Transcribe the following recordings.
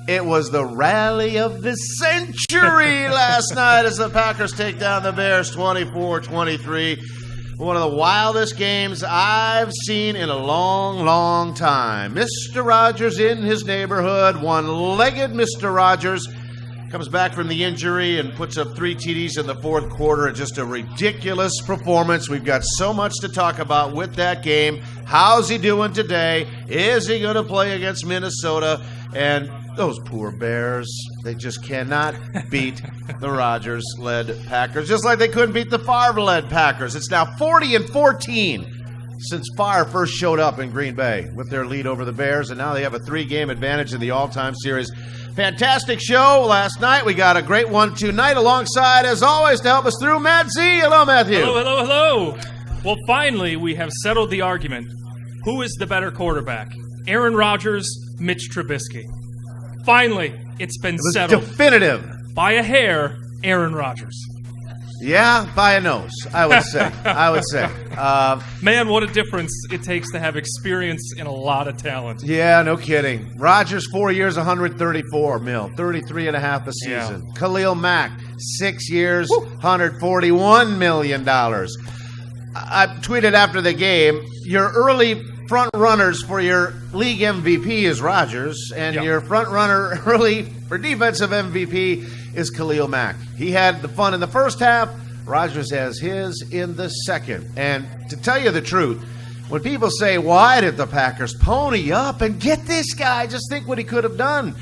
It was the rally of the century last night as the Packers take down the Bears 24-23. One of the wildest games I've seen in a long, long time. Mr. Rodgers in his neighborhood, one-legged Mr. Rodgers, comes back from the injury and puts up 3 TDs in the fourth quarter. Just a ridiculous performance. We've got so much to talk about with that game. How's he doing today? Is he going to play against Minnesota? And those poor Bears, they just cannot beat the Rodgers-led Packers, just like they couldn't beat the Favre-led Packers. It's now 40-14 since Favre first showed up in Green Bay with their lead over the Bears, and now they have a 3-game advantage in the all-time series. Fantastic show last night. We got a great one tonight alongside, as always, to help us through, Matt Z. Hello, Matthew. Hello. Well, finally, we have settled the argument. Who is the better quarterback? Aaron Rodgers, Mitch Trubisky. Finally, it's been settled. Definitive. By a hair, Aaron Rodgers. Yeah, by a nose, I would say. Man, what a difference it takes to have experience and a lot of talent. Yeah, no kidding. Rodgers, 4 years, $134 million, $33.5 a season. Yeah. Khalil Mack, 6 years, $141 million. I tweeted after the game, your early front runners for your league MVP is Rodgers, and your front runner early for defensive MVP is Khalil Mack. He had the fun in the first half. Rodgers has his in the second. And to tell you the truth, when people say, why did the Packers pony up and get this guy? Just think what he could have done.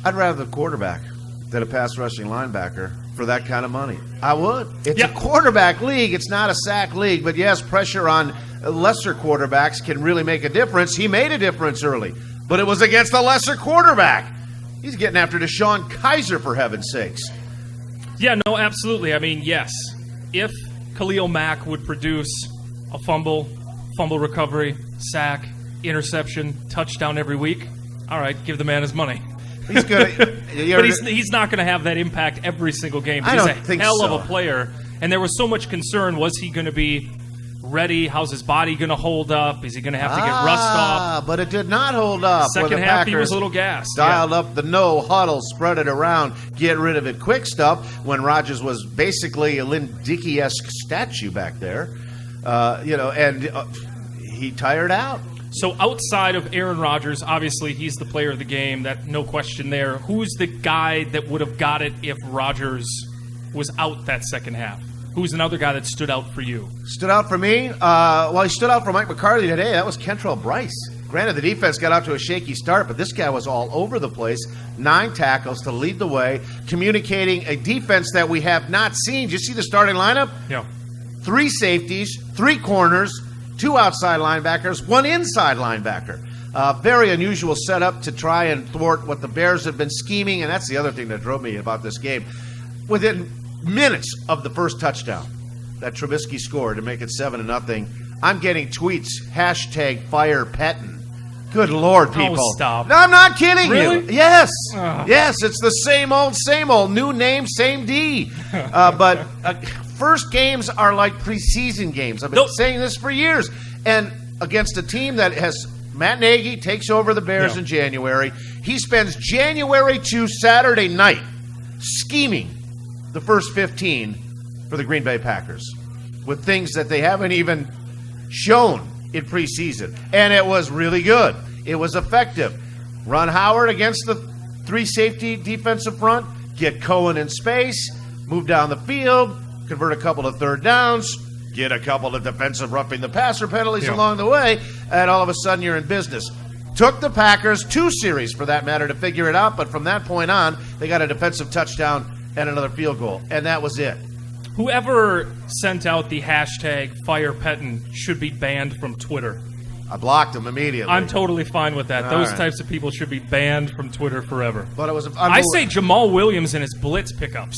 I'd rather the quarterback than a pass rushing linebacker for that kind of money. I would. It's a quarterback league. It's not a sack league. But yes, pressure on lesser quarterbacks can really make a difference. He made a difference early, but it was against a lesser quarterback. He's getting after Deshawn Kaiser, for heaven's sakes. Yeah, no, absolutely. I mean, yes, if Khalil Mack would produce a fumble recovery, sack, interception, touchdown every week, all right, give the man his money. He's good. But he's not going to have that impact every single game. He's a hell of a player, and there was so much concern. Was he going to be ready? How's his body going to hold up? Is he going to have to get rust off? But it did not hold up. Second half, he was a little gassed. Dialed up the no huddle, spread it around, get rid of it quick stuff when Rodgers was basically a Lynn Dickey-esque statue back there. He tired out. So outside of Aaron Rodgers, obviously he's the player of the game. That no question there. Who's the guy that would have got it if Rodgers was out that second half? Who's another guy that stood out for you? Stood out for me? He stood out for Mike McCarthy today. That was Kentrell Bryce. Granted, the defense got out to a shaky start, but this guy was all over the place. 9 tackles to lead the way, communicating a defense that we have not seen. Did you see the starting lineup? Yeah. 3 safeties, 3 corners, 2 outside linebackers, 1 inside linebacker. Very unusual setup to try and thwart what the Bears have been scheming, and that's the other thing that drove me about this game. Within minutes of the first touchdown that Trubisky scored to make it 7-0, I'm getting tweets, #FirePetten. Good Lord, people. Oh, stop. No, I'm not kidding really? you. Yes. Yes, it's the same old. New name, same D. But first games are like preseason games. I've been saying this for years. And against a team that has Matt Nagy takes over the Bears in January. He spends January to Saturday night scheming the first 15 for the Green Bay Packers with things that they haven't even shown in preseason. And it was really good. It was effective. Run Howard against the 3-safety defensive front, get Cohen in space, move down the field, convert a couple of third downs, get a couple of defensive roughing the passer penalties along the way, and all of a sudden you're in business. Took the Packers 2 series, for that matter, to figure it out, but from that point on, they got a defensive touchdown and another field goal, and that was it. Whoever sent out the #FirePetten should be banned from Twitter. I blocked him immediately. I'm totally fine with that. Those types of people should be banned from Twitter forever. But it was I say Jamal Williams and his blitz pickups.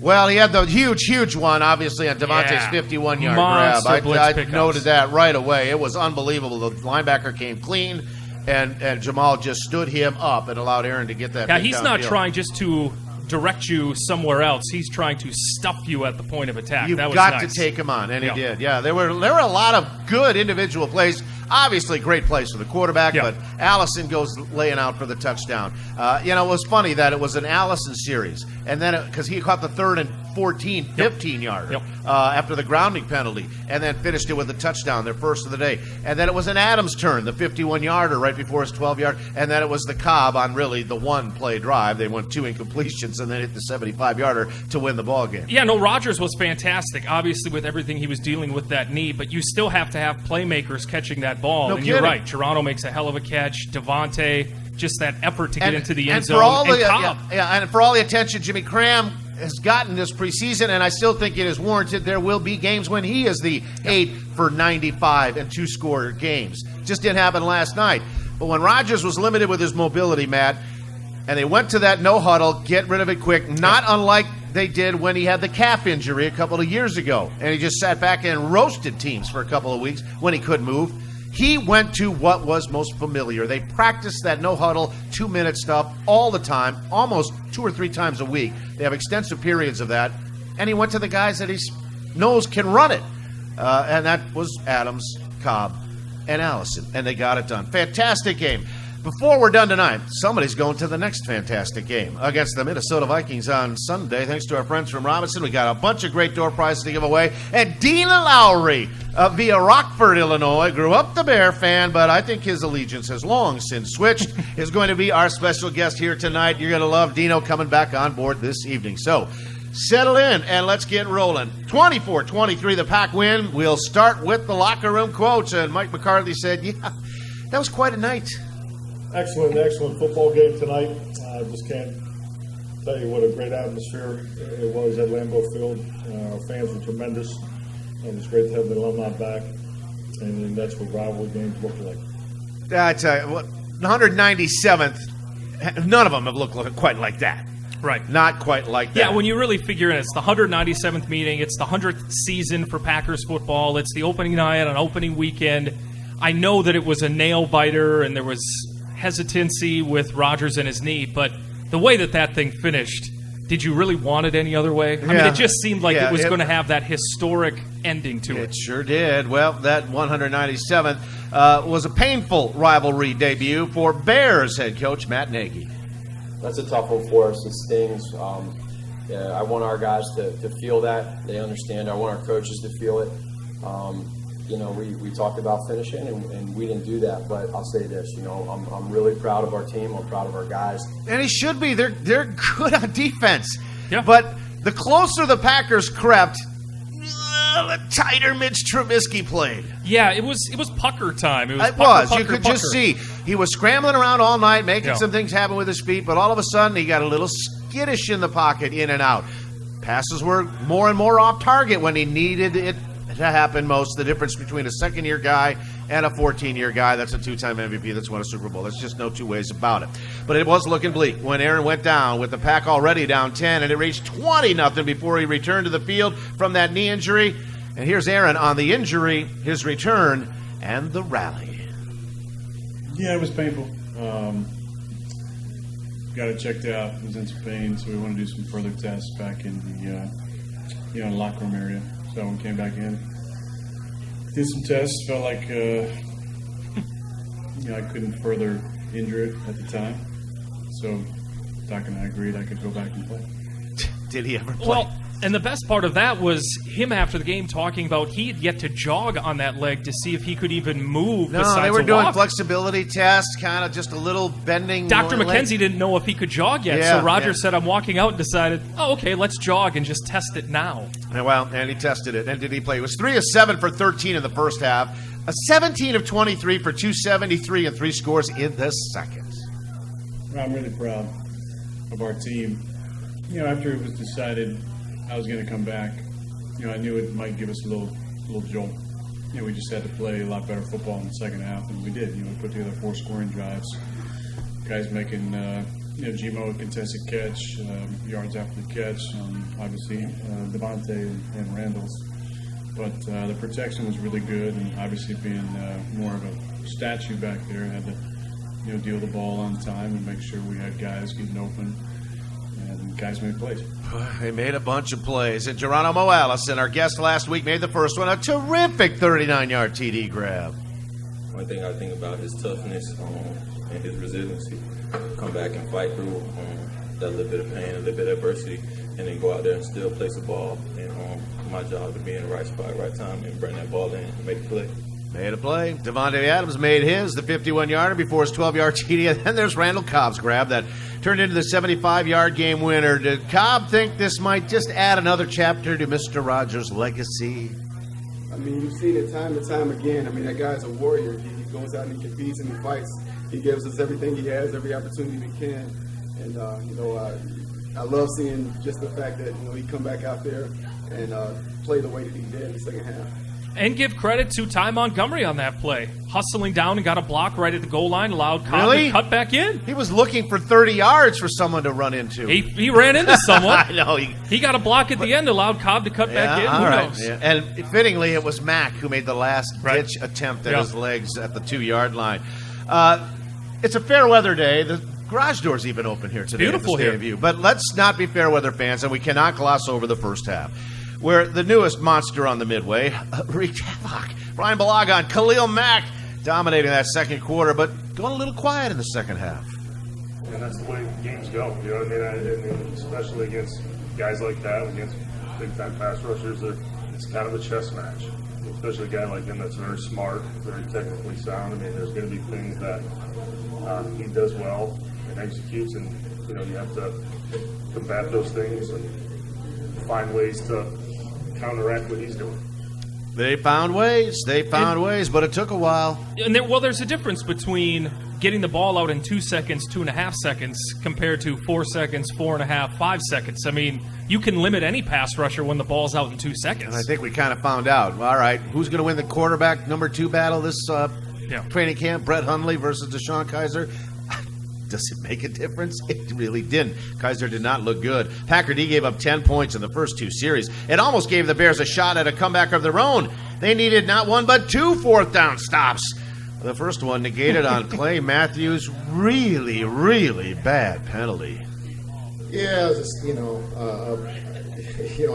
Well, he had the huge one, obviously, on Devontae's 51-yard grab. I noted that right away. It was unbelievable. The linebacker came clean, and Jamal just stood him up and allowed Aaron to get that. Yeah, he's not trying just to direct you somewhere else. He's trying to stuff you at the point of attack. You've that was got nice. to take him on, and he did. Yeah, there were a lot of good individual plays. Obviously, great place for the quarterback, Yeah. but Allison goes laying out for the touchdown. It was funny that it was an Allison series, and then because he caught the 3rd and 14, 15-yarder after the grounding penalty, and then finished it with a touchdown, their first of the day. And then it was an Adams turn, the 51-yarder right before his 12-yard, and then it was the Cobb on really the one-play drive. They went 2 incompletions and then hit the 75-yarder to win the ball game. Yeah, no, Rodgers was fantastic, obviously, with everything he was dealing with that knee, but you still have to have playmakers catching that ball. No and kidding. You're right. Toronto makes a hell of a catch. Devontae, just that effort to get into the end and zone. For all and the, Cobb. and for all the attention Jimmy Cram has gotten this preseason, and I still think it is warranted, there will be games when he is the 8 for 95 and 2-score games. Just didn't happen last night. But when Rodgers was limited with his mobility, Matt, and they went to that no huddle, get rid of it quick, not unlike they did when he had the calf injury a couple of years ago, and he just sat back and roasted teams for a couple of weeks when he couldn't move. He went to what was most familiar. They practiced that no-huddle, 2-minute stuff all the time, almost 2 or 3 times a week. They have extensive periods of that. And he went to the guys that he knows can run it. And that was Adams, Cobb, and Allison. And they got it done. Fantastic game. Before we're done tonight, somebody's going to the next fantastic game against the Minnesota Vikings on Sunday. Thanks to our friends from Robinson. We got a bunch of great door prizes to give away. And Dina Lowry via Rockford, Illinois, grew up the Bear fan, but I think his allegiance has long since switched, is going to be our special guest here tonight. You're going to love Dino coming back on board this evening. So settle in and let's get rolling. 24-23, the Pack win. We'll start with the locker room quotes. And Mike McCarthy said, yeah, that was quite a night. Excellent football game tonight. I just can't tell you what a great atmosphere it was at Lambeau Field. Our fans were tremendous. It was great to have the alumni back, and that's what rivalry games look like. I tell you what, 197th, none of them have looked quite like that. Right. Not quite like that. Yeah, when you really figure in, it's the 197th meeting, it's the 100th season for Packers football, it's the opening night on opening weekend. I know that it was a nail-biter and there was hesitancy with Rodgers and his knee, but the way that thing finished, did you really want it any other way? I mean, it just seemed like it was going to have that historic ending to it. It sure did. Well, that 197th was a painful rivalry debut for Bears head coach Matt Nagy. That's a tough one for us. It stings. I want our guys to feel that. They understand. I want our coaches to feel it. We talked about finishing, and we didn't do that. But I'll say this, I'm really proud of our team. I'm proud of our guys. And he should be. They're good on defense. Yeah. But the closer the Packers crept, the tighter Mitch Trubisky played. Yeah, it was pucker time. It was. You could just see he was scrambling around all night, making some things happen with his feet. But all of a sudden, he got a little skittish in the pocket, in and out. Passes were more and more off target when he needed it to happen most. The difference between a second-year guy and a 14-year guy, that's a 2-time MVP that's won a Super Bowl. There's just no two ways about it. But it was looking bleak when Aaron went down with the Pack already down 10, and it reached 20-0 before he returned to the field from that knee injury. And here's Aaron on the injury, his return, and the rally. Yeah, it was painful. Got it checked out. It was in some pain, so we want to do some further tests back in the locker room area. So when we came back in, did some tests. Felt like I couldn't further injure it at the time. So Doc and I agreed I could go back and play. Did he ever play? Well, and the best part of that was him after the game talking about he had yet to jog on that leg to see if he could even move. No, they were doing walk. Flexibility tests, kind of just a little bending. Dr. McKenzie didn't know if he could jog yet, so Rodgers said, I'm walking out and decided, okay, let's jog and just test it now. Well, and he tested it. And did he play? It was 3 of 7 for 13 in the first half, a 17 of 23 for 273 and 3 scores in the second. I'm really proud of our team. After it was decided I was going to come back, I knew it might give us a little jolt. We just had to play a lot better football in the second half, and we did. We put together 4 scoring drives. Guys making, Gmo a contested catch, yards after the catch. Obviously, Devontae and Randall's. But the protection was really good, and obviously being more of a statue back there, had to deal the ball on time and make sure we had guys getting open. And guys made plays. They made a bunch of plays. And Geronimo Allison, our guest last week, made the first one, a terrific 39-yard TD grab. One thing I think about his toughness and his resiliency. Come back and fight through that little bit of pain, a little bit of adversity, and then go out there and still place the ball. And my job to be in the right spot, right time, and bring that ball in and make a play. Made a play. Devontae Adams made his, the 51-yarder before his 12-yard TD. And then there's Randall Cobb's grab that turned into the 75-yard game winner. Did Cobb think this might just add another chapter to Mr. Rodgers' legacy? I mean, you've seen it time and time again. I mean, that guy's a warrior. He goes out and he competes and he fights. He gives us everything he has, every opportunity he can. And, I love seeing just the fact that, he come back out there and play the way that he did in the second half. And give credit to Ty Montgomery on that play. Hustling down and got a block right at the goal line, allowed Cobb to cut back in. He was looking for 30 yards for someone to run into. He ran into someone. I know. He got a block at the end, allowed Cobb to cut back in. Who knows? Yeah. And fittingly, it was Mack who made the last ditch attempt at his legs at the 2-yard line. It's a fair weather day. The garage door's even open here today. Beautiful here. View. But let's not be fair weather fans, and we cannot gloss over the first half, where the newest monster on the Midway wreaked havoc. Brian Balagon, Khalil Mack dominating that second quarter, but going a little quiet in the second half. And that's the way games go. You know what I mean? Especially against guys like that, against big-time pass rushers, it's kind of a chess match. Especially a guy like him that's very smart, very technically sound. I mean, there's going to be things that he does well and executes, and you have to combat those things and find ways to counteract what he's doing. They found ways, but it took a while. And there's a difference between getting the ball out in 2 seconds, 2.5 seconds, compared to 4 seconds, 4.5, 5 seconds. I mean, you can limit any pass rusher when the ball's out in 2 seconds. And I think we kind of found out. All right, who's going to win the quarterback number 2 battle this training camp? Brett Hundley versus Deshawn Kaiser. Does it make a difference? It really didn't. Kaiser did not look good. Packer D gave up 10 points in the first 2 series. It almost gave the Bears a shot at a comeback of their own. They needed not 1 but 2 fourth-down stops. The first one negated on Clay Matthews' really, really bad penalty. Yeah, it was just, I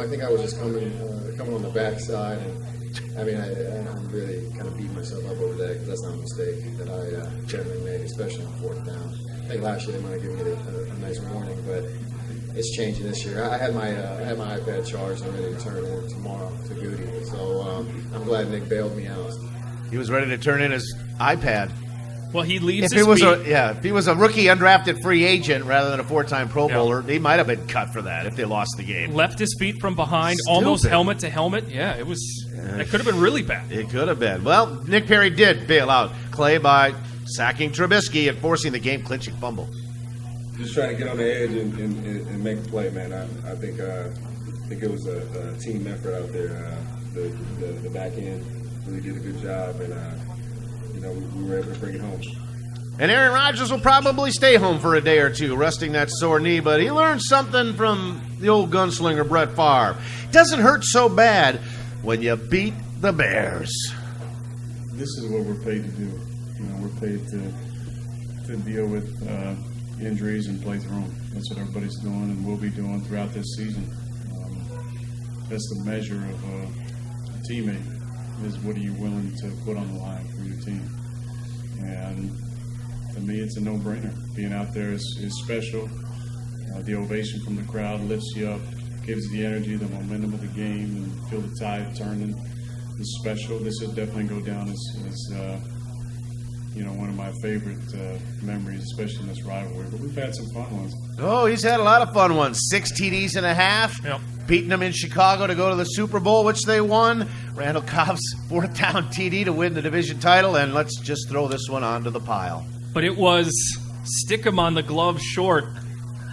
think I was just coming on the backside. And, I'm really kind of beating myself up over that because that's not a mistake that I generally made, especially on 4th down. I think last year they might have given me a nice warning, but it's changing this year. I had my iPad charged and ready to turn in tomorrow to Goody, so I'm glad Nick bailed me out. He was ready to turn in his iPad. Well, he leaves if he was a rookie undrafted free agent rather than a 4-time Pro Bowler, he might have been cut for that if they lost the game. Left his feet from behind, almost helmet to helmet. Yeah, it was. That could have been really bad. It could have been. Well, Nick Perry did bail out Clay by sacking Trubisky and forcing the game-clinching fumble. Just trying to get on the edge and make a play, man. I think it was a team effort out there. The back end really did a good job, and we were able to bring it home. And Aaron Rodgers will probably stay home for a day or two, resting that sore knee, but he learned something from the old gunslinger Brett Favre. Doesn't hurt so bad when you beat the Bears. This is what we're paid to do. We're paid to deal with injuries and play through them. That's what everybody's doing and will be doing throughout this season. That's the measure of a teammate, is what are you willing to put on the line for your team. And to me, it's a no-brainer. Being out there is special. The ovation from the crowd lifts you up, gives you the energy, the momentum of the game, and feel the tide turning. It's special. This will definitely go down as one of my favorite memories, especially in this rivalry. But we've had some fun ones. Oh, he's had a lot of fun ones. 6 TDs and a half. Yep. Beating them in Chicago to go to the Super Bowl, which they won. Randall Cobb's 4th down TD to win the division title. And let's just throw this one onto the pile. But it was stick him on the glove short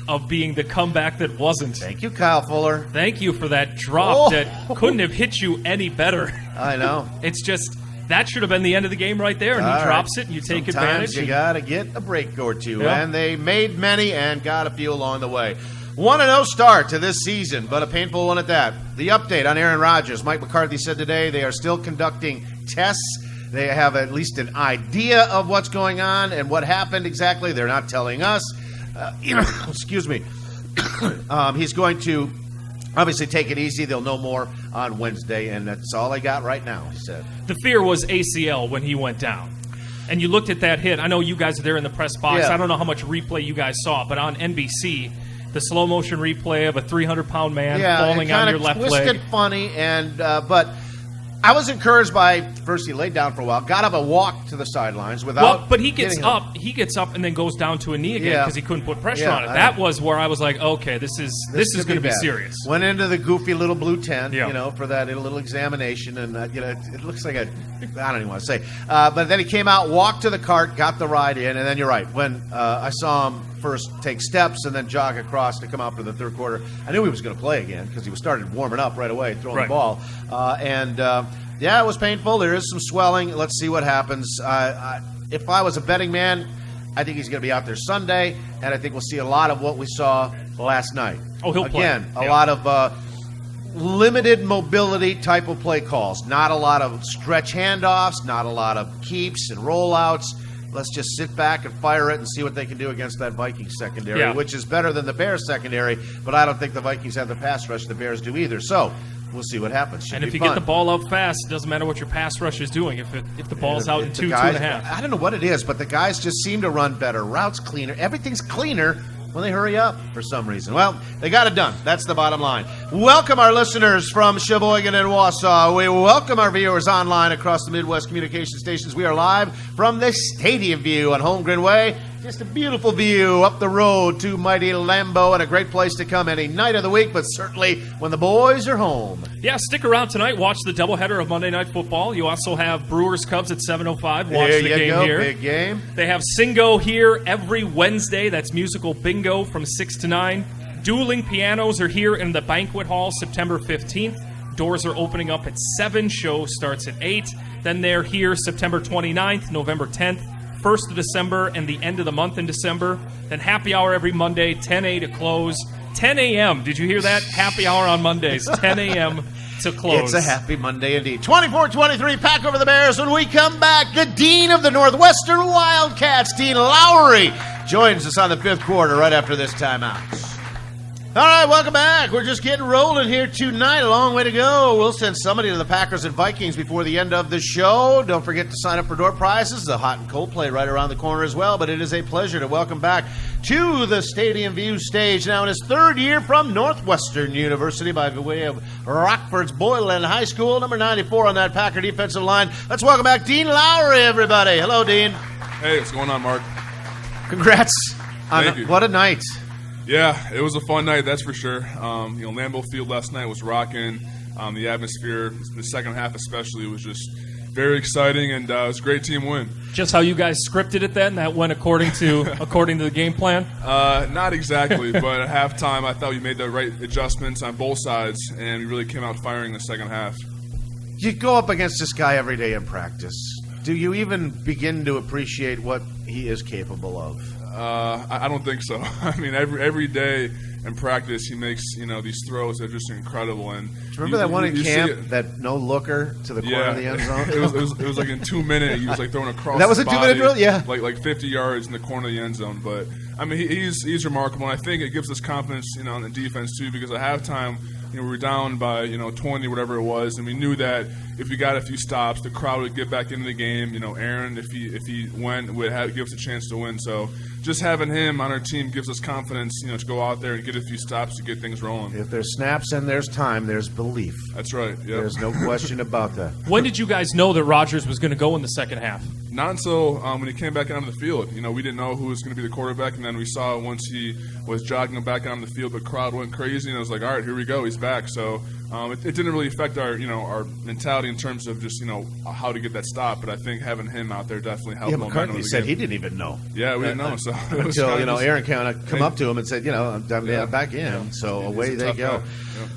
of being the comeback that wasn't. Thank you, Kyle Fuller. Thank you for that drop that couldn't have hit you any better. I know. It's just, that should have been the end of the game right there, and he drops it, and you take advantage. Sometimes you got to get a break or two, Yeah. and they made many and got a few along the way. 1-0 start to this season, but a painful one at that. The update on Aaron Rodgers. Mike McCarthy said today they are still conducting tests. They have at least an idea of what's going on and what happened exactly. They're not telling us. Excuse me. He's going to obviously take it easy. They'll know more on Wednesday, and that's all I got right now, he said. The fear was ACL when he went down. and you looked at that hit. I know you guys are there in the press box. Yeah. I don't know how much replay you guys saw, but on NBC, the slow motion replay of a 300-pound man falling on your left twisted leg. funny, and but I was encouraged by first he laid down for a while, got up a walk to the sidelines without. Well, but he gets getting up. He gets up and then goes down to a knee again Yeah. because he couldn't put pressure Yeah, on it. I That know. was where I was like, okay, this is could going to be bad. serious. Went into the goofy little blue tent, Yeah. for that little examination, and it looks like I don't even want to say. But then he came out, walked to the cart, got the ride in, and then you're right. When I saw him first take steps and then jog across to come out for the third quarter, I knew he was going to play again because he was started warming up right away, throwing Right. the ball, yeah, it was painful. There is some swelling. Let's see what happens. If I was a betting man, I think he's going to be out there Sunday, and I think we'll see a lot of what we saw last night. Oh, he'll play. Again, a Yeah. lot of limited mobility type of play calls. Not a lot of stretch handoffs, not a lot of keeps and rollouts. Let's just sit back and fire it and see what they can do against that Vikings secondary, Yeah. which is better than the Bears secondary, but I don't think the Vikings have the pass rush the Bears do either. So we'll see what happens. Should And be if you fun. get the ball out fast, it doesn't matter what your pass rush is doing. If the ball's out in If the 2.5. I don't know what it is, but the guys just seem to run better. Routes cleaner. Everything's cleaner when they hurry up for some reason. Well, they got it done. That's the bottom line. Welcome our listeners from Sheboygan and Wausau. We welcome our viewers online across the Midwest communication stations. We are live from the Stadium View on Holmgren Way. Just a beautiful view up the road to mighty Lambeau, and a great place to come any night of the week, but certainly when the boys are home. Yeah, stick around tonight. Watch the doubleheader of Monday Night Football. You also have Brewers Cubs at 7:05. Watch There the you game go. here. Big game. They have Singo here every Wednesday. That's musical bingo from 6 to 9. Dueling pianos are here in the banquet hall September 15th. Doors are opening up at 7. Show starts at 8. Then they're here September 29th, November 10th, 1st of December, and the end of the month in December. Then happy hour every Monday, 10 to close. 10 a.m. Did you hear that? Happy hour on Mondays, 10 a.m. to close. It's a happy Monday indeed. 24-23, Pack over the Bears. When we come back, the Dean of the Northwestern Wildcats, Dean Lowry, joins us on the fifth quarter right after this timeout. All right, welcome back. We're just getting rolling here tonight. A long way to go. We'll send somebody to the Packers and Vikings before the end of the show. Don't forget to sign up for door prizes. The hot and cold play right around the corner as well. But it is a pleasure to welcome back to the Stadium View stage now in his third year from Northwestern University by way of Rockford's Boylan High School, number 94 on that Packer defensive line. Let's welcome back Dean Lowry, everybody. Hello, Dean. Hey, what's going on, Mark? Congrats on Thank you. what a night. Yeah, it was a fun night, that's for sure. Lambeau Field last night was rocking. The atmosphere, the second half especially, was just very exciting, and it was a great team win. Just how you guys scripted it then? That went according to the game plan? Not exactly, but at halftime I thought we made the right adjustments on both sides, and we really came out firing the second half. You go up against this guy every day in practice. Do you even begin to appreciate what he is capable of? I don't think so. I mean, every day in practice, he makes these throws that are just incredible. And Do you remember that one in you see camp, it. that no looker to the corner of the end zone? it was like in 2 minutes. He was like throwing across. That was his a 2-minute body, drill? Yeah. like 50 yards in the corner of the end zone. But I mean, he's remarkable. And I think it gives us confidence, in the defense too, because at halftime, we were down by 20, whatever it was, and we knew that if we got a few stops, the crowd would get back into the game. Aaron, if he went, would give us a chance to win. So just having him on our team gives us confidence, to go out there and get a few stops to get things rolling. If there's snaps and there's time, there's belief. That's right. Yep. There's no question about that. When did you guys know that Rodgers was going to go in the second half? Not until when he came back onto the field. We didn't know who was going to be the quarterback, and then we saw once he was jogging back onto the field, the crowd went crazy, and I was like, all right, here we go, he's back. So it didn't really affect our our mentality in terms of just how to get that stop, but I think having him out there definitely helped. Yeah, McCarthy said he didn't even know. Yeah, we didn't know. So it was until Aaron kind of come up to him and said, I'm back in. Yeah. So It's away a they tough go. guy. Yep.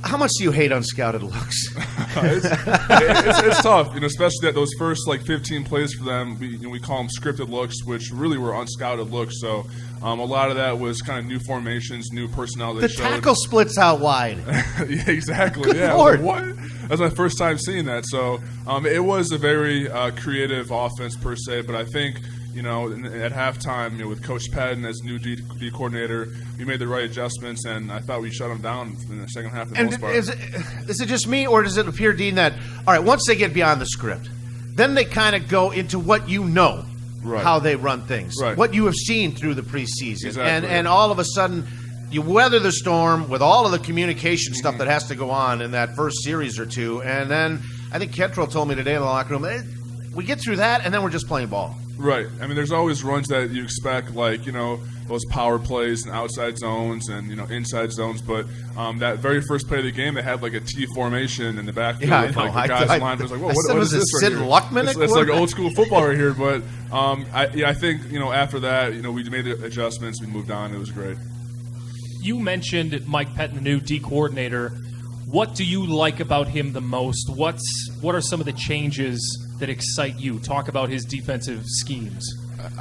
How much do you hate unscouted looks? it's tough, especially at those first 15 plays for them. We call them scripted looks, which really were unscouted looks. So a lot of that was kind of new formations, new personnel. The tackle splits out wide. Yeah, exactly. Good yeah, Lord. What? That's my first time seeing that. So it was a very creative offense per se, but I think. At halftime, with Coach Patton as new D coordinator, we made the right adjustments, and I thought we shut them down in the second half for the most part. Is it just me, or does it appear, Dean, that, all right, once they get beyond the script, then they kind of go into what you know, how they run things, what you have seen through the preseason. And all of a sudden, you weather the storm with all of the communication stuff that has to go on in that first series or two. And then I think Kentrell told me today in the locker room, we get through that, and then we're just playing ball. Right. I mean, there's always runs that you expect, like, those power plays and outside zones and, inside zones. But that very first play of the game, they had, like, a T formation in the backfield. Yeah, I know. Like, the guy's line was like, whoa, what is this Sid right here? Luckman? It's like old-school football right here. But, I think, after that, we made the adjustments. We moved on. It was great. You mentioned Mike Pettin, the new D coordinator. What do you like about him the most? What are some of the changes that excite you? Talk about his defensive schemes.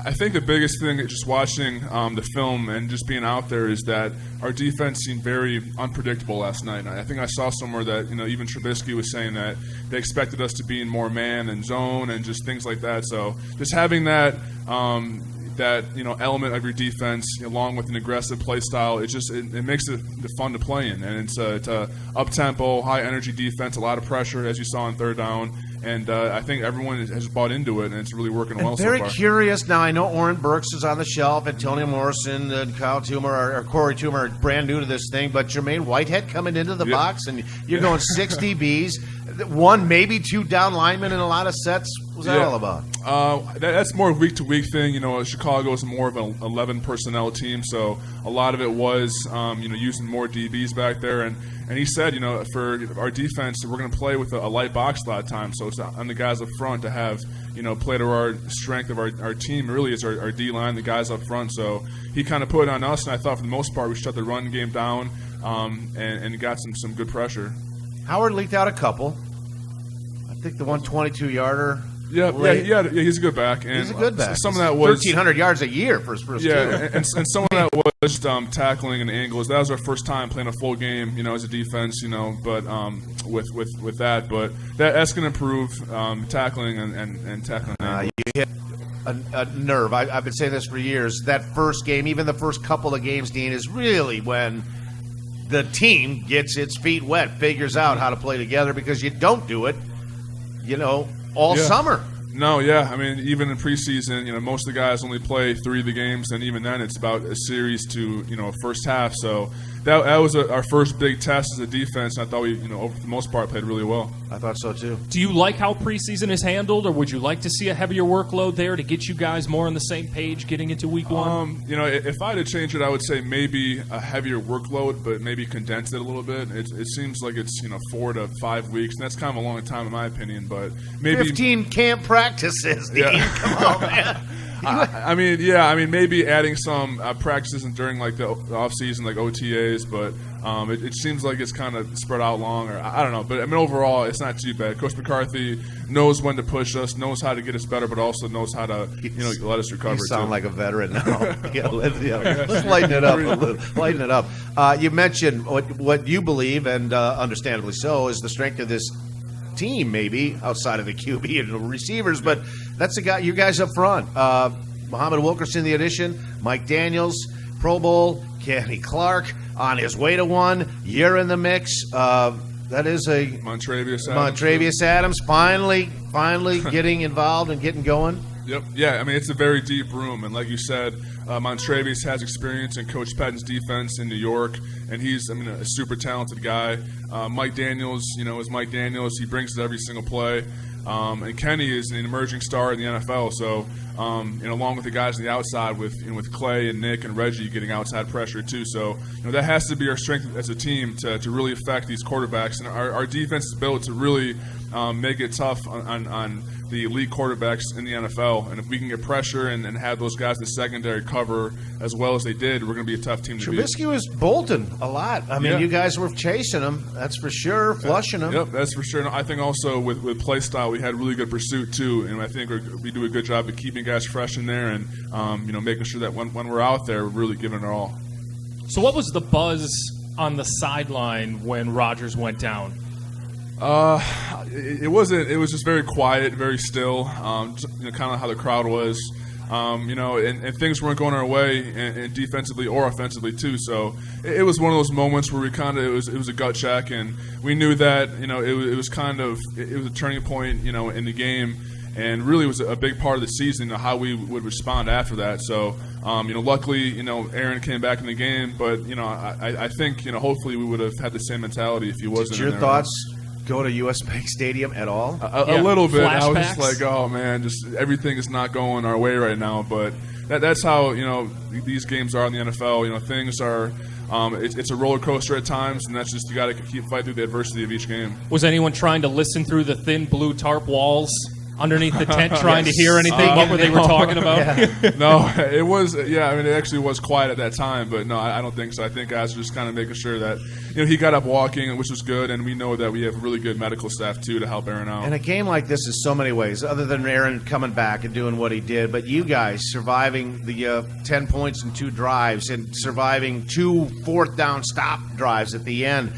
I think the biggest thing, just watching the film and just being out there, is that our defense seemed very unpredictable last night. I think I saw somewhere that even Trubisky was saying that they expected us to be in more man and zone and just things like that. So just having that element of your defense along with an aggressive play style, it makes it fun to play in. And it's a up-tempo, high-energy defense, a lot of pressure, as you saw on third down. And I think everyone has bought into it, and it's really working well so far. Very curious. Now, I know Oren Burks is on the shelf, Antonio Morrison and Kyle Toomer or Corey Toomer are brand new to this thing, but Jermaine Whitehead coming into the box, and you're going 6 DBs, one, maybe two down linemen in a lot of sets. What's that all about? That's more week-to-week thing. Chicago is more of an 11 personnel team, so a lot of it was using more DBs back there. And he said, for our defense, we're going to play with a light box a lot of times. So it's on the guys up front to have, play to our strength of our team. Really, is our D-line, the guys up front. So he kind of put it on us, and I thought for the most part we shut the run game down and got some good pressure. Howard leaked out a couple. I think the 122-yarder. Yeah, he's a good back. And he's a good back. Some of that was 1,300 yards a year for his first two. And some of that was tackling and angles. That was our first time playing a full game, as a defense, but with that. But that's going to improve tackling and tackling. You hit a nerve. I've been saying this for years. That first game, even the first couple of games, Dean, is really when the team gets its feet wet, figures out how to play together, because you don't do it, all summer. No, yeah. I mean, even in preseason, most of the guys only play 3 of the games, and even then it's about a series to, a first half. So that was our first big test as a defense, and I thought we, over the most part, played really well. I thought so, too. Do you like how preseason is handled, or would you like to see a heavier workload there to get you guys more on the same page getting into week one? If I had to change it, I would say maybe a heavier workload, but maybe condense it a little bit. It seems like it's, 4 to 5 weeks, and that's kind of a long time in my opinion, but maybe 15 camp practices, Dean. Yeah. Come on, man. I mean, maybe adding some practices during like the off season, like OTAs, but it seems like it's kind of spread out long, or I don't know. But I mean, overall, it's not too bad. Coach McCarthy knows when to push us, knows how to get us better, but also knows how to let us recover. You sound too. like a veteran now. Let's lighten it up a little. Lighten it up. You mentioned what you believe, and understandably so, is the strength of this team, maybe outside of the QB and the receivers, but that's the guy. You guys up front, Muhammad Wilkerson, the addition, Mike Daniels, Pro Bowl, Kenny Clark on his way to one. You're in the mix. That is a Montrevious Adams finally getting involved and getting going. Yep. Yeah, I mean, it's a very deep room, and like you said, Montrevious has experience in Coach Pettin's defense in New York, and he's, a super talented guy. Mike Daniels, is Mike Daniels. He brings it every single play. And Kenny is an emerging star in the NFL, so along with the guys on the outside with Clay and Nick and Reggie getting outside pressure too. So that has to be our strength as a team to really affect these quarterbacks, and our defense is built to really make it tough on the elite quarterbacks in the NFL. And if we can get pressure and have those guys in the secondary cover as well as they did, we're going to be a tough team to beat. Trubisky was bolting a lot. You guys were chasing him, that's for sure, flushing him. Yep, that's for sure. And I think also with play style, we had really good pursuit too, and I think we do a good job of keeping guys fresh in there and making sure that when we're out there, we're really giving it our all. So what was the buzz on the sideline when Rodgers went down? It wasn't. It was just very quiet, very still. Kind of how the crowd was. And things weren't going our way, and defensively or offensively too. So it was one of those moments where it was a gut check, and we knew that it was a turning point, in the game. and really was a big part of the season, how we would respond after that. So, luckily, Aaron came back in the game, but, I think, hopefully we would have had the same mentality if he wasn't. Did your thoughts go to U.S. Bank Stadium at all? A little bit. Flashbacks? I was just like, oh, man, just everything is not going our way right now. But that's how, these games are in the NFL. Things are it's a roller coaster at times, and that's just you got to keep fighting through the adversity of each game. Was anyone trying to listen through the thin blue tarp walls underneath the tent trying to hear anything? What were they were talking about? Yeah. No, it was, it actually was quiet at that time, but no, I don't think so. I think guys were just kind of making sure that, he got up walking, which was good, and we know that we have really good medical staff, too, to help Aaron out. And a game like this is so many ways, other than Aaron coming back and doing what he did, but you guys surviving the 10 points in 2 drives and surviving 2 fourth-down stop drives at the end.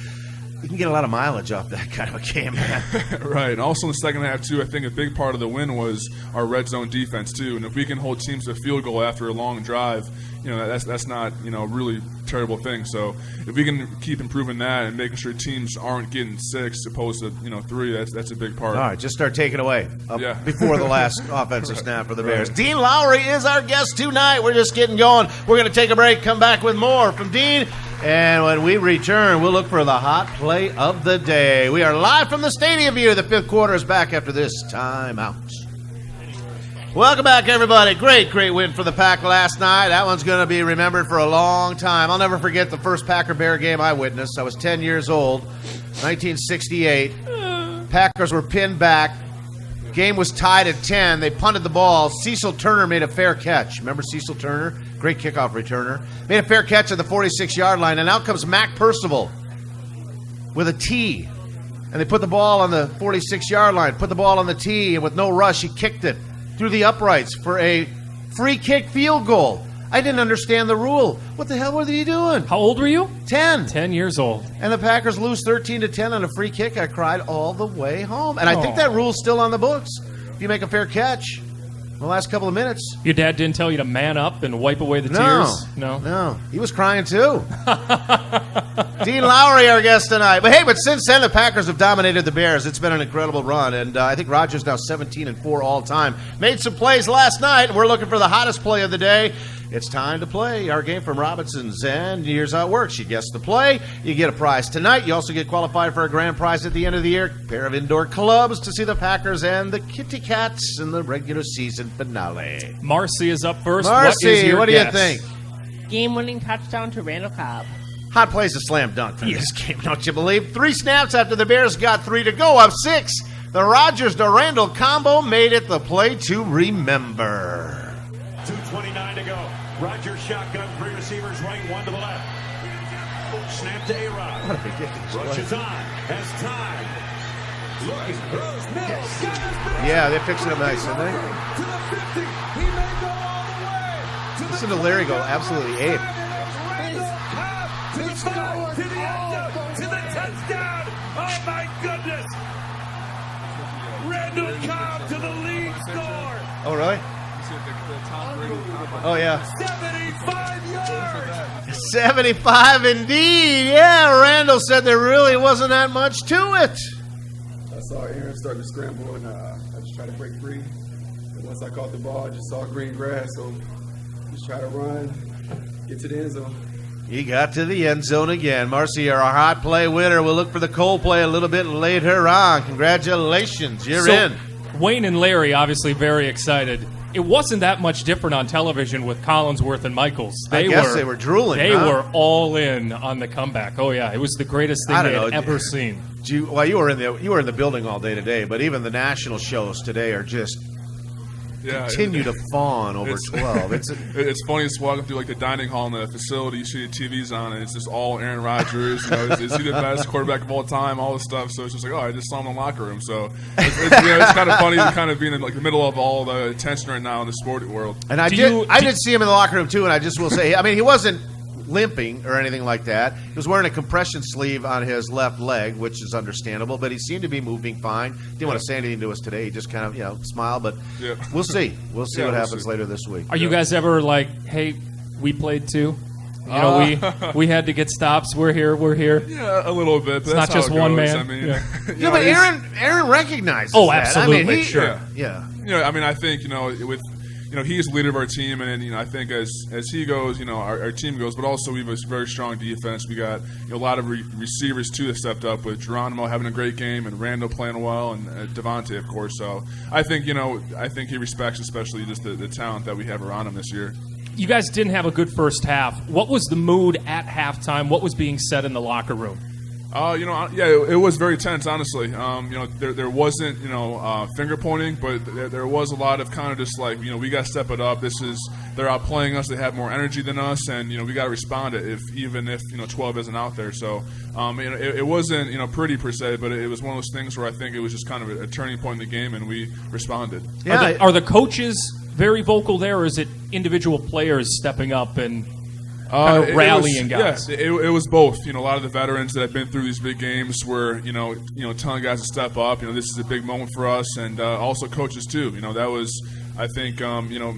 You can get a lot of mileage off that kind of a game, man. Right. And also in the second half, too, I think a big part of the win was our red zone defense, too. And if we can hold teams to a field goal after a long drive, that's not, a really terrible thing. So if we can keep improving that and making sure teams aren't getting 6 opposed to, 3, that's a big part. All right, just start taking away before the last offensive snap for the Bears. Right. Dean Lowry is our guest tonight. We're just getting going. We're going to take a break, come back with more from Dean. And when we return, we'll look for the hot play of the day. We are live from the Stadium View. The 5th quarter is back after this timeout. Welcome back, everybody. Great win for the Pack last night. That one's going to be remembered for a long time. I'll never forget the first Packer-Bear game I witnessed. I was 10 years old, 1968. Packers were pinned back. Game was tied at 10. They punted the ball. Cecil Turner made a fair catch. Remember Cecil Turner? Great kickoff returner. Made a fair catch at the 46-yard line, and out comes Mac Percival with a tee. And they put the ball on the 46-yard line, put the ball on the tee, and with no rush, he kicked it through the uprights for a free kick field goal. I didn't understand the rule. What the hell were you doing? How old were you? 10. 10 years old. And the Packers lose 13-10 on a free kick. I cried all the way home. And I think that rule's still on the books. If you make a fair catch in the last couple of minutes. Your dad didn't tell you to man up and wipe away the tears? No. He was crying too. Dean Lowry, our guest tonight. But since then, the Packers have dominated the Bears. It's been an incredible run. And I think Rodgers now 17-4 all time. Made some plays last night, and we're looking for the hottest play of the day. It's time to play our game from Robinson's, and here's how it works. You guess the play, you get a prize tonight. You also get qualified for a grand prize at the end of the year, a pair of indoor clubs to see the Packers and the Kitty Cats in the regular season finale. Marcy is up first. Marcy, what do you think? Game-winning touchdown to Randall Cobb. Hot play's a slam dunk for this game, don't you believe? 3 snaps after the Bears got 3 to go, up 6. The Rodgers to Randall combo made it the play to remember. 2:29 to go. Rodgers shotgun, 3 receivers right, 1 to the left. Snap to A-Rod. What a ridiculous Rushes play. on. Has time. Looking. Throws. Middle. Yeah, they're fixing him nice, aren't they? To the 50. He may go all the way. Listen to Larry go absolutely ape. Randall Cobb to the 5, to the end zone, to the touchdown. Oh, my goodness. Randall Cobb to the lead score. Oh, really? Oh, yeah. 75 yards. 75 indeed. Yeah, Randall said there really wasn't that much to it. I saw Aaron start to scramble, and I just tried to break free. And once I caught the ball, I just saw green grass, so just try to run, get to the end zone. He got to the end zone again. Marcy, our hot play winner. We'll look for the cold play a little bit later on. Congratulations. You're in. Wayne and Larry obviously very excited. It wasn't that much different on television with Collinsworth and Michaels. I guess they were drooling. They were all in on the comeback. Oh yeah, it was the greatest thing they had ever seen. You were in the building all day today, but even the national shows today are just continue to fawn over 12. It's funny just walking through like the dining hall in the facility. You see the TVs on, and it's just all Aaron Rodgers. Is he the best quarterback of all time? All this stuff. So it's just like, I just saw him in the locker room. So it's kind of funny to kind of be in like the middle of all the attention right now in the sporting world. And I did see him in the locker room too. And I just will say, I mean, he wasn't limping or anything like that. He was wearing a compression sleeve on his left leg, which is understandable, but he seemed to be moving fine. Didn't want to say anything to us today. He just kind of, smiled, but we'll see. We'll see what happens later this week. Are you guys ever like, hey, we played too? You know, we had to get stops. We're here. Yeah, a little bit. But It's not just one man. I mean, Yeah. Yeah, but Aaron recognizes Oh, that. absolutely. I mean, Sure. Yeah. You know, I mean, I think, you know, with, you know, he's the leader of our team, and, you know, I think as he goes, you know, our team goes, but also we have a very strong defense. We got, you know, a lot of receivers too that stepped up, with Geronimo having a great game and Randall playing well, and Devontae, of course. So I think, you know, he respects especially just the talent that we have around him this year. You guys didn't have a good first half. What was the mood at halftime? What was being said in the locker room? You know, yeah, it was very tense, honestly. You know, there wasn't, you know, finger pointing, but there was a lot of kind of just like, you know, we got to step it up. They're outplaying us. They have more energy than us, and, you know, we got to respond even if, you know, 12 isn't out there. So, you know, it wasn't, you know, pretty per se, but it was one of those things where I think it was just kind of a turning point in the game, and we responded. Yeah. Are the coaches very vocal there, or is it individual players stepping up and kind of rallying guys? Yeah, it was both. You know, a lot of the veterans that have been through these big games were, you know, telling guys to step up. You know, this is a big moment for us, and also coaches too. You know, that was, I think, you know,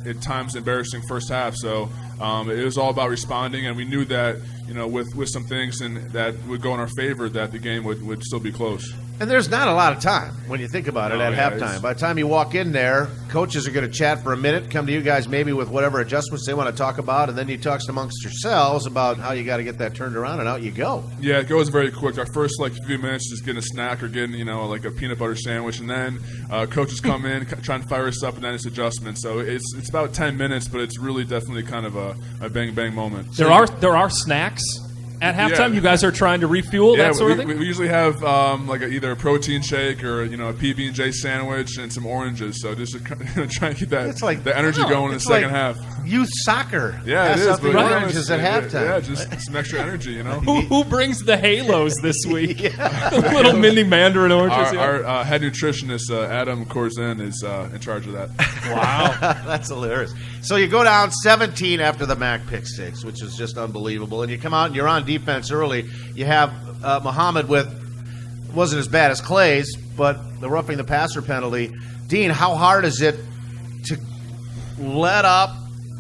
at times embarrassing first half. So it was all about responding, and we knew that, you know, with some things that would go in our favor, that the game would still be close. And there's not a lot of time when you think about it at halftime. By the time you walk in there, coaches are going to chat for a minute, come to you guys maybe with whatever adjustments they want to talk about, and then you talk amongst yourselves about how you got to get that turned around, and out you go. Yeah, it goes very quick. Our first few minutes is just getting a snack or getting, you know, like a peanut butter sandwich, and then coaches come in, try and fire us up, and then it's adjustments. So it's about 10 minutes, but it's really definitely kind of a bang moment. There are snacks at halftime. Yeah. You guys are trying to refuel that sort of thing. We usually have like either a protein shake or, you know, a PB&J sandwich and some oranges. So just to try and keep the energy going in the second half. Youth soccer. Yeah, it is. But oranges at halftime. Yeah, just some extra energy. You know. Who brings the halos this week? Little mini mandarin oranges. Our head nutritionist Adam Corzin is in charge of that. Wow, that's hilarious. So you go down 17 after the Mac pick six, which is just unbelievable, and you come out and you're on defense early. You have Muhammad wasn't as bad as Clay's, but the roughing the passer penalty. Dean, how hard is it to let up,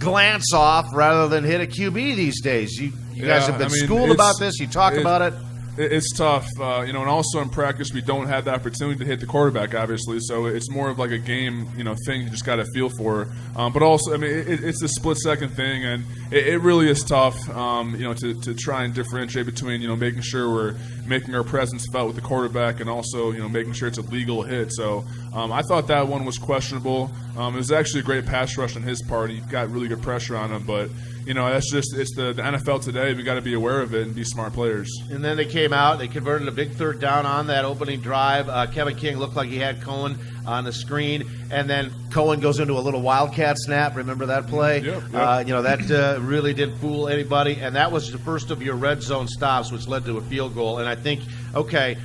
glance off, rather than hit a QB these days? You guys have been schooled about this. You talk about it. It's tough, you know, and also in practice we don't have the opportunity to hit the quarterback, obviously. So it's more of like a game, you know, thing you just got to feel for. But also, I mean, it's a split-second thing, and it really is tough, you know, to try and differentiate between, you know, making sure we're making our presence felt with the quarterback, and also, you know, making sure it's a legal hit. So I thought that one was questionable. It was actually a great pass rush on his part. He got really good pressure on him, but, you know, it's the NFL today. We got to be aware of it and be smart players. And then they came out. They converted a big third down on that opening drive. Kevin King looked like he had Cohen on the screen, and then Cohen goes into a little Wildcat snap. Remember that play? Yep. You know, that really didn't fool anybody, and that was the first of your red zone stops, which led to a field goal. And I think, okay,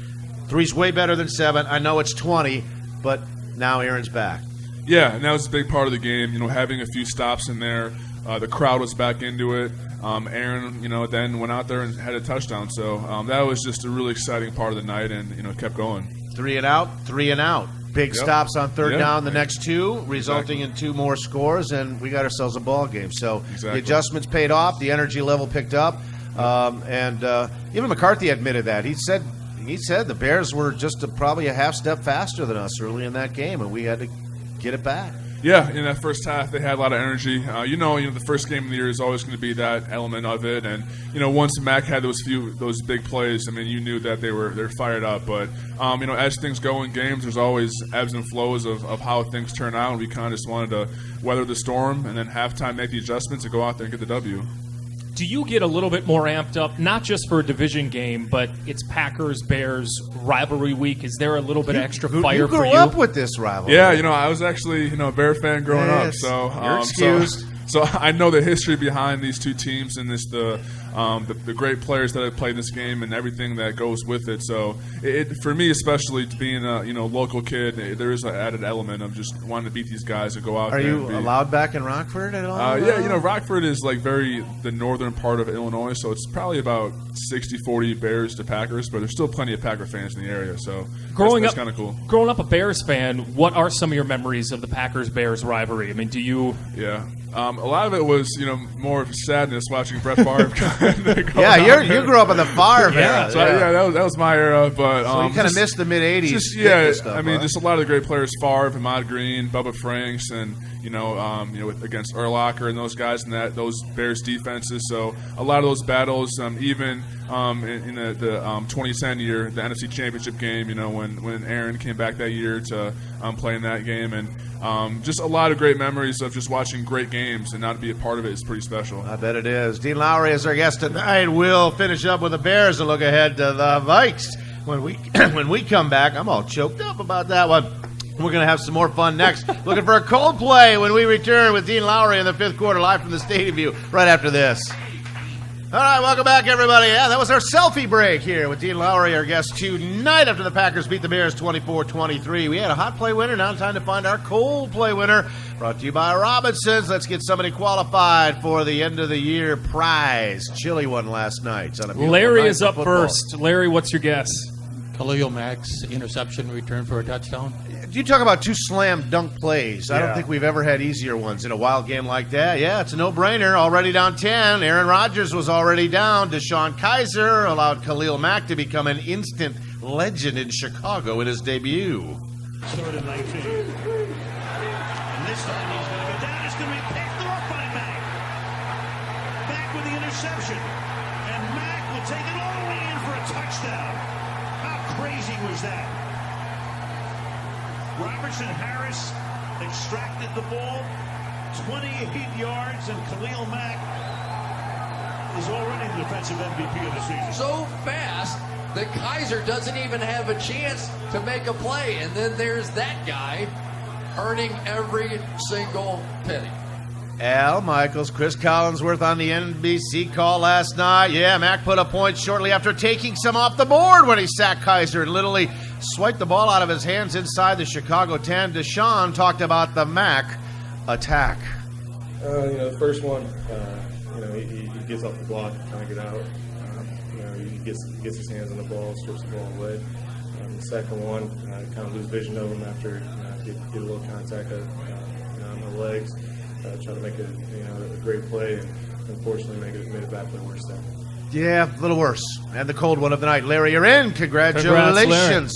3's way better than 7. I know it's 20, but now Aaron's back. Yeah, and that was a big part of the game, you know, having a few stops in there. The crowd was back into it. Aaron, you know, then went out there and had a touchdown. So that was just a really exciting part of the night, and, you know, kept going. 3 and out. Big stops on third down, the next 2, resulting in 2 more scores, and we got ourselves a ball game. So the adjustments paid off, the energy level picked up, and even McCarthy admitted that. He said the Bears were just probably a half step faster than us early in that game, and we had to get it back. Yeah, in that first half, they had a lot of energy. You know, the first game of the year is always going to be that element of it. And, you know, once Mac had those big plays, I mean, you knew that they're fired up. But, you know, as things go in games, there's always ebbs and flows of how things turn out. And we kind of just wanted to weather the storm and then halftime make the adjustments and go out there and get the W. Do you get a little bit more amped up, not just for a division game, but it's Packers-Bears rivalry week? Is there a little bit extra fire for you? You grew up with this rivalry. Yeah, you know, I was actually, you know, a Bear fan growing up. So you're excused. So I know the history behind these two teams and the great players that have played this game and everything that goes with it. So for me, especially being a local kid, there is an added element of just wanting to beat these guys and go out. Are you allowed back in Rockford at all? Yeah, you know, Rockford is like the northern part of Illinois, so it's probably about 60-40 Bears to Packers, but there's still plenty of Packer fans in the area. So that's kind of cool. Growing up a Bears fan, what are some of your memories of the Packers-Bears rivalry? I mean, do you? Yeah. lot of it was, more of sadness watching Brett Favre. Yeah, you grew up in the Favre era. So, that was my era. But so you kind of missed the mid '80s. Stuff, just a lot of the great players: Favre, Ahmad Green, Bubba Franks, and against Urlacher and those guys and those Bears defenses. So a lot of those battles, even in the 2010 year, the NFC Championship game. When Aaron came back that year to play in that game, and just a lot of great memories of just watching great games, and not to be a part of it is pretty special. I bet it is. Dean Lowry is our guest tonight. We'll finish up with the Bears and look ahead to the Vikes when we come back. I'm all choked up about that one. We're going to have some more fun next. Looking for a Coldplay when we return with Dean Lowry in the fifth quarter, live from the Stadium View, right after this. All right, welcome back, everybody. Yeah, that was our selfie break here with Dean Lowry, our guest tonight after the Packers beat the Bears 24-23. We had a hot play winner. Now time to find our cold play winner. Brought to you by Robinson's. Let's get somebody qualified for the end of the year prize. Chilly one last night. Larry is up first. Larry, what's your guess? Khalil Mack's interception return for a touchdown. You talk about two slam dunk plays. I don't think we've ever had easier ones in a wild game like that. Yeah, it's a no-brainer. Already down 10. Aaron Rodgers was already down. Deshawn Kaiser allowed Khalil Mack to become an instant legend in Chicago in his debut. Third and 19. And this time he's going to go down. It's going to be picked off by Mack. Mack with the interception. And Mack will take it all the way in for a touchdown. How crazy was that? Robertson Harris extracted the ball 28 yards, and Khalil Mack is already the defensive MVP of the season. So fast that Kaiser doesn't even have a chance to make a play, and then there's that guy earning every single penny. Al Michaels, Chris Collinsworth on the NBC call last night. Yeah, Mack put a point shortly after taking some off the board when he sacked Kaiser and literally swiped the ball out of his hands inside the Chicago 10. Deshawn talked about the Mack attack. The first one, he gets off the block, trying to get out. He gets his hands on the ball, strips the ball away. The second one, kind of lose vision of him after get a little contact on the legs. Try to make a great play, and unfortunately made it back for the worst time. Yeah, a little worse. And the cold one of the night. Larry, you're in. Congratulations.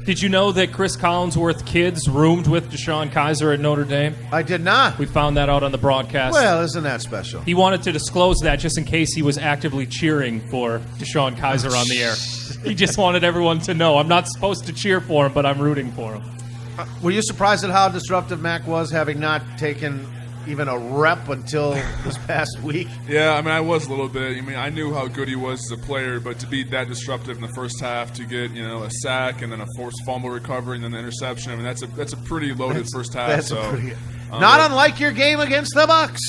Did you know that Chris Collinsworth's kids roomed with Deshawn Kaiser at Notre Dame? I did not. We found that out on the broadcast. Well, isn't that special? He wanted to disclose that just in case he was actively cheering for Deshawn Kaiser on the air. He just wanted everyone to know. I'm not supposed to cheer for him, but I'm rooting for him. Were you surprised at how disruptive Mack was, having not taken even a rep until this past week? Yeah, I was a little bit. I knew how good he was as a player, but to be that disruptive in the first half, to get a sack and then a forced fumble recovery and then the interception, that's a pretty loaded first half. That's not unlike your game against the Bucs.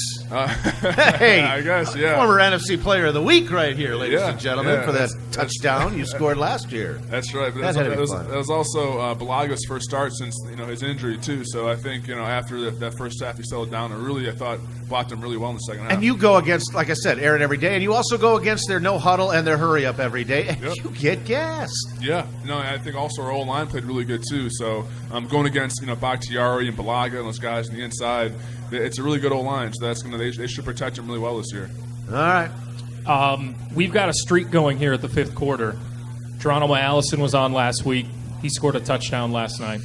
Hey, I guess, yeah. Former NFC Player of the Week right here, ladies and gentlemen, for that touchdown you scored last year. That's right. But that was also Balaga's first start since his injury too. So I think after that first half he settled down and really I thought blocked him really well in the second half. And you go against, like I said, Aaron every day, and you also go against their no huddle and their hurry up every day, and you get gassed. Yeah, I think also our O-line played really good too. So going against Bakhtiari and Balaga and those guys on the inside, it's a really good O-line. So they should protect him really well this year. All right. We've got a streak going here at the fifth quarter. Geronimo Allison was on last week. He scored a touchdown last night.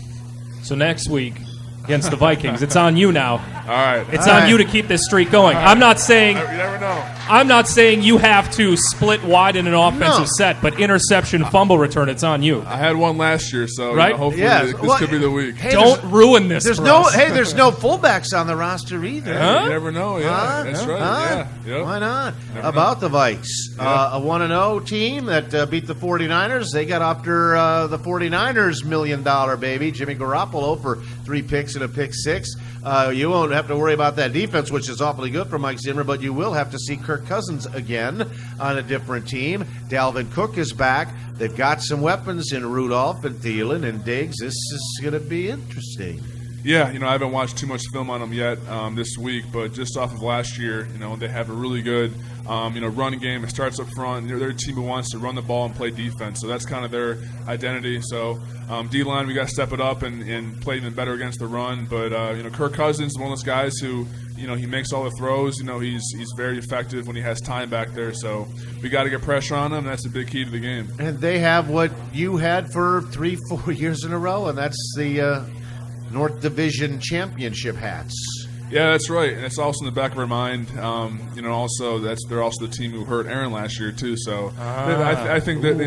So next week against the Vikings, it's on you now. All right. It's on you to keep this streak going. I'm not saying you never know. I'm not saying you have to split wide in an offensive set, but interception, fumble return, it's on you. I had one last year, so right? Hopefully this could be the week. Hey, don't ruin this. There's no fullbacks on the roster either. Huh? You never know. Yeah, that's right. Huh? Yeah. Yep. Why not? About the Vikes, a 1-0 team that beat the 49ers. They got after the 49ers $1 million baby, Jimmy Garoppolo, for 3 picks and a pick 6. You won't have to worry about that defense, which is awfully good for Mike Zimmer, but you will have to see Kirk Cousins again on a different team. Dalvin Cook is back. They've got some weapons in Rudolph and Thielen and Diggs. This is going to be interesting. Yeah, I haven't watched too much film on them yet this week, but just off of last year, they have a really good, run game. It starts up front. They're a team who wants to run the ball and play defense, so that's kind of their identity. So D-line, we got to step it up and play even better against the run. But Kirk Cousins is one of those guys who he makes all the throws. He's very effective when he has time back there. So we got to get pressure on him. That's a big key to the game. And they have what you had for 3-4 years in a row, and that's the North Division Championship hats. Yeah, that's right, and it's also in the back of our mind. Also they're also the team who hurt Aaron last year too. So I think that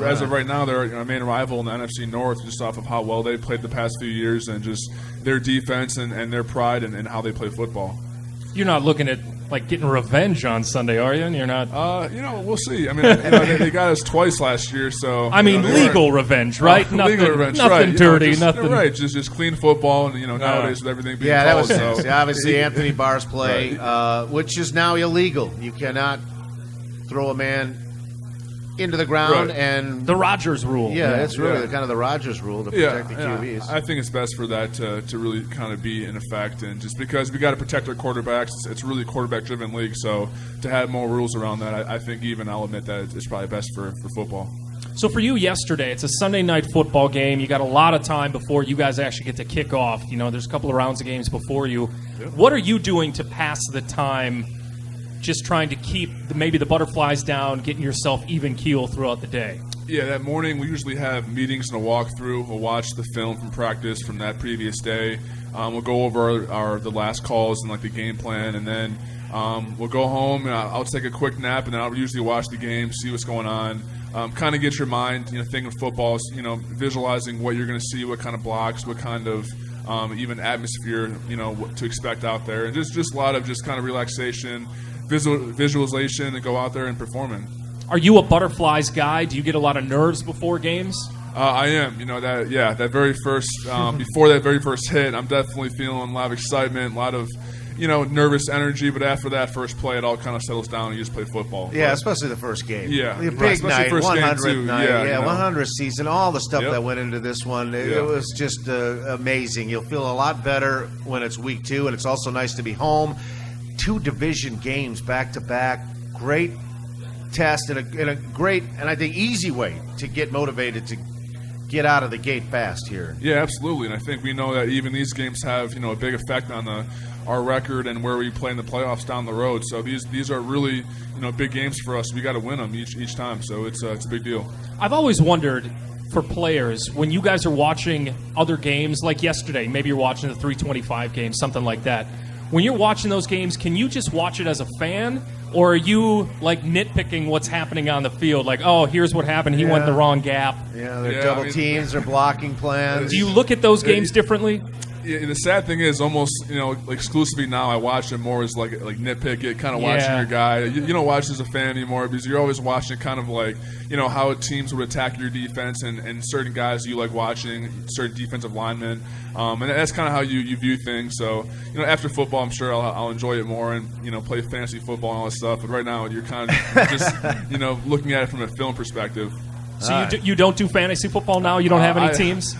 as of right now, they're our main rival in the NFC North, just off of how well they played the past few years and just their defense and their pride and how they play football. You're not looking at getting revenge on Sunday, are you? And you're not. We'll see. I mean, they got us twice last year, so. I mean, legal revenge, right? Legal revenge, nothing right? Dirty, nothing. Right, just clean football, and nowadays with everything being that called, was so. obviously Anthony Barr's play, which is now illegal. You cannot throw a man into the ground and the Rodgers rule. Yeah, it's really kind of the Rodgers rule to protect the QBs. I think it's best for that to really kind of be in effect, and just because we got to protect our quarterbacks, it's really a quarterback-driven league. So to have more rules around that, I think I'll admit that it's probably best for football. So for you yesterday, it's a Sunday night football game. You got a lot of time before you guys actually get to kick off. There's a couple of rounds of games before you. Yep. What are you doing to pass the time? Just trying to keep maybe the butterflies down, getting yourself even keel throughout the day. Yeah, that morning we usually have meetings and a walkthrough. We'll watch the film from practice from that previous day. We'll go over the last calls and the game plan, and then we'll go home and I'll take a quick nap, and then I'll usually watch the game, see what's going on, kind of get your mind thinking of football, visualizing what you're going to see, what kind of blocks, what kind of even atmosphere what to expect out there, and just a lot of just kind of relaxation. Visualization and go out there and performing. Are you a butterflies guy? Do you get a lot of nerves before games? I am. That very first before that very first hit, I'm definitely feeling a lot of excitement, a lot of nervous energy. But after that first play, it all kind of settles down and you just play football. Yeah, especially the first game. Yeah, the big night, 100th night. Yeah, 100th season. All the stuff that went into this one, it was just amazing. You'll feel a lot better when it's week 2, and it's also nice to be home. 2 division games back to back, great test and a great and I think easy way to get motivated to get out of the gate fast here. Yeah, absolutely, and I think we know that even these games have a big effect on our record and where we play in the playoffs down the road. So these are really big games for us. We got to win them each time. So it's a big deal. I've always wondered for players when you guys are watching other games like yesterday. Maybe you're watching the 325 game, something like that. When you're watching those games, can you just watch it as a fan, or are you nitpicking what's happening on the field? Here's what happened. He went in the wrong gap. Yeah, they're double teams or blocking plans. Do you look at those games differently? Yeah, the sad thing is, almost exclusively now, I watch it more as like nitpick it, kind of watching your guy. You don't watch as a fan anymore because you're always watching kind of how teams would attack your defense and certain guys you like watching, certain defensive linemen, and that's kind of how you view things. So after football, I'm sure I'll enjoy it more and play fantasy football and all that stuff. But right now, you're kind of just looking at it from a film perspective. So you don't do fantasy football now? You don't have any teams?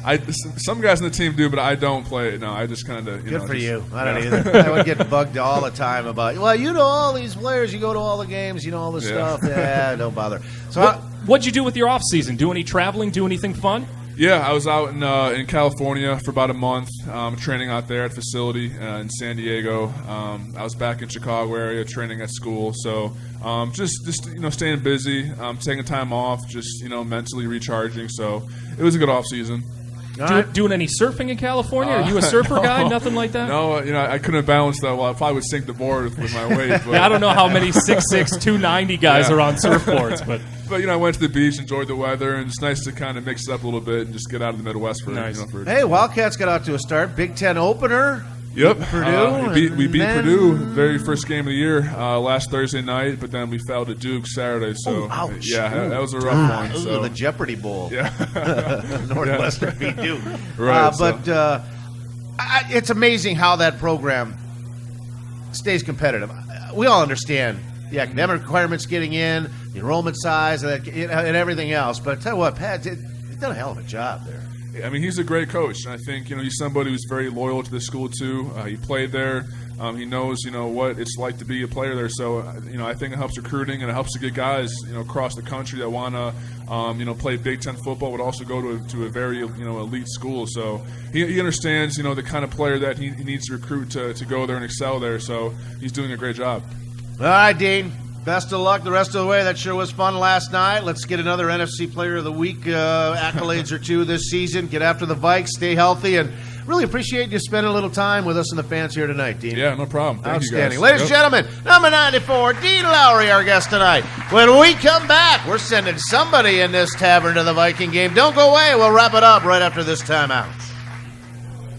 Some guys on the team do, but I don't play it. No, I just kind of Good for you. I don't either. I would get bugged all the time about, you know all these players, you go to all the games, you know all this stuff. Yeah, don't bother. So what'd you do with your off season? Do any traveling? Do anything fun? Yeah, I was out in California for about a month, training out there at a facility in San Diego. I was back in Chicago area training at school, so just staying busy, taking time off, just mentally recharging. So it was a good off season. Doing any surfing in California? Are you a surfer guy? Nothing like that? No, I couldn't balance that well. I probably would sink the board with my weight. But. I don't know how many 6'6", 290 guys are on surfboards, but I went to the beach, enjoyed the weather, and it's nice to kind of mix it up a little bit and just get out of the Midwest for nice. Hey, Wildcats got out to a start. Big Ten opener. Yep, Purdue. We beat Purdue very first game of the year last Thursday night, but then we fell to Duke Saturday. So that was a rough one. So the Jeopardy Bowl. Yeah, Northwestern beat Duke. Right, but it's amazing how that program stays competitive. We all understand the academic requirements getting in, the enrollment size, and everything else. But I tell you what, Pat, you've done a hell of a job there. I mean, he's a great coach, and I think he's somebody who's very loyal to the school too. He played there. He knows what it's like to be a player there. So I think it helps recruiting, and it helps to get guys across the country that want to play Big Ten football, but also go to a very elite school. So he understands the kind of player that he needs to recruit to go there and excel there. So he's doing a great job. All right, Dean. Best of luck the rest of the way. That sure was fun last night. Let's get another NFC Player of the Week accolades or two this season. Get after the Vikes. Stay healthy. And really appreciate you spending a little time with us and the fans here tonight, Dean. Yeah, no problem. Thank Outstanding. you guys. Ladies and gentlemen, number 94, Dean Lowry, our guest tonight. When we come back, we're sending somebody in this tavern to the Viking game. Don't go away. We'll wrap it up right after this timeout.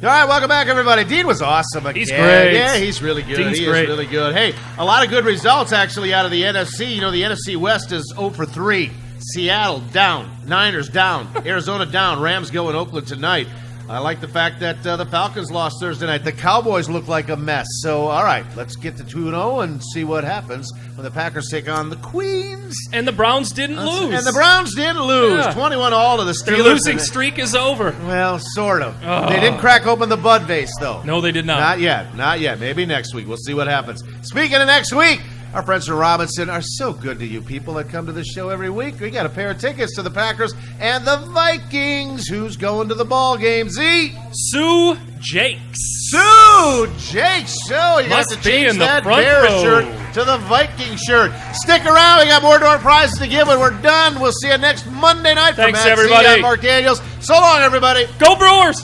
All right, welcome back, everybody. Dean was awesome again. He's great. Yeah, he's really good. Dean's He great. is really good. Hey, a lot of good results, actually, out of the NFC. The NFC West is 0 for 3. Seattle down. Niners down. Arizona down. Rams go in Oakland tonight. I like the fact that the Falcons lost Thursday night. The Cowboys look like a mess. So, all right, let's get to 2-0 and see what happens when the Packers take on the Queens. And the Browns didn't lose. And the Browns didn't lose. Yeah. 21-all to the Steelers. Their losing streak is over. Well, sort of. Oh. They didn't crack open the Bud vase, though. No, they did not. Not yet. Not yet. Maybe next week. We'll see what happens. Speaking of next week, our friends from Robinson are so good to you people that come to this show every week. We got a pair of tickets to the Packers and the Vikings. Who's going to the ball game, Z? Sue Jakes. Sue Jakes. So you got Must to be change in the that front Bear row. shirt to the Viking shirt. Stick around. We got more door prizes to give when we're done. We'll see you next Monday night. Thanks, from Matt Z. everybody. I'm Mark Daniels. So long, everybody. Go Brewers!